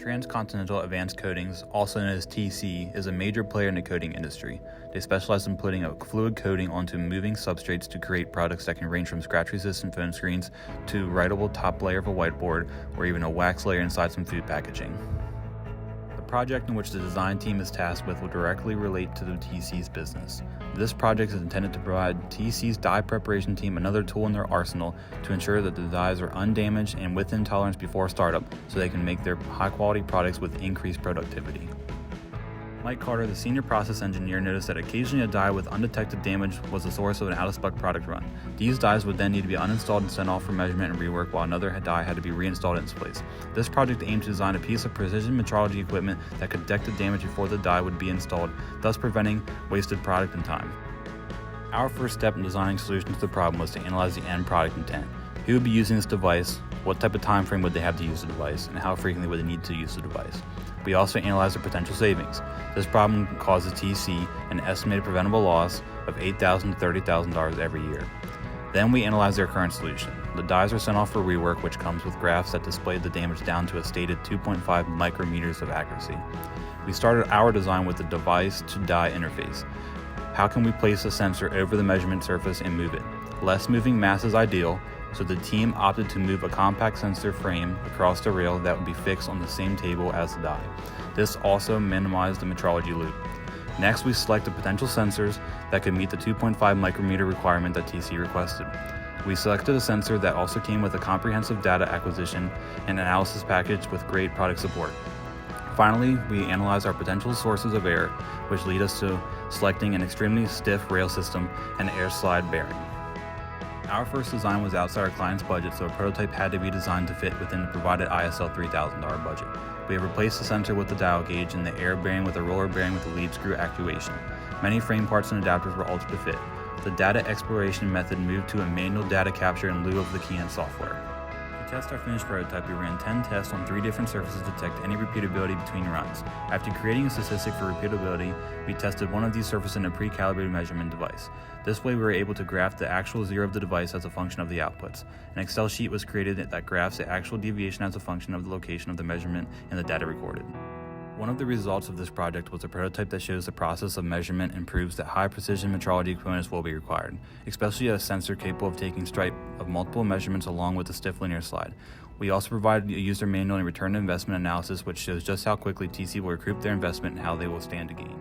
Transcontinental Advanced Coatings, also known as TC, is a major player in the coating industry. They specialize in putting a fluid coating onto moving substrates to create products that can range from scratch-resistant phone screens to writable top layer of a whiteboard or even a wax layer inside some food packaging. The project in which the design team is tasked with will directly relate to the TC's business. This project is intended to provide TC's die preparation team another tool in their arsenal to ensure that the dies are undamaged and within tolerance before startup so they can make their high-quality products with increased productivity. Mike Carter, the senior process engineer, noticed that occasionally a die with undetected damage was the source of an out-of-spec product run. These dies would then need to be uninstalled and sent off for measurement and rework while another die had to be reinstalled in its place. This project aimed to design a piece of precision metrology equipment that could detect the damage before the die would be installed, thus preventing wasted product and time. Our first step in designing solutions to the problem was to analyze the end product intent. Who would be using this device, what type of time frame would they have to use the device, and how frequently would they need to use the device. We also analyzed the potential savings. This problem causes TC an estimated preventable loss of $8,000 to $30,000 every year. Then we analyzed their current solution. The dies are sent off for rework, which comes with graphs that display the damage down to a stated 2.5 micrometers of accuracy. We started our design with the device-to-die interface. How can we place a sensor over the measurement surface and move it? Less moving mass is ideal, so the team opted to move a compact sensor frame across the rail that would be fixed on the same table as the die. This also minimized the metrology loop. Next, we selected potential sensors that could meet the 2.5 micrometer requirement that TC requested. We selected a sensor that also came with a comprehensive data acquisition and analysis package with great product support. Finally, we analyzed our potential sources of error, which lead us to selecting an extremely stiff rail system and air slide bearing. Our first design was outside our client's budget, so a prototype had to be designed to fit within the provided ISL $3,000 budget. We have replaced the sensor with the dial gauge and the air bearing with a roller bearing with a lead screw actuation. Many frame parts and adapters were altered to fit. The data exploration method moved to a manual data capture in lieu of the Keyent software. To test our finished prototype, we ran 10 tests on 3 different surfaces to detect any repeatability between runs. After creating a statistic for repeatability, we tested one of these surfaces in a pre-calibrated measurement device. This way we were able to graph the actual zero of the device as a function of the outputs. An Excel sheet was created that graphs the actual deviation as a function of the location of the measurement and the data recorded. One of the results of this project was a prototype that shows the process of measurement and proves that high precision metrology components will be required, especially a sensor capable of taking stripe of multiple measurements along with a stiff linear slide. We also provided a user manual and return on investment analysis which shows just how quickly TC will recoup their investment and how they will stand to gain.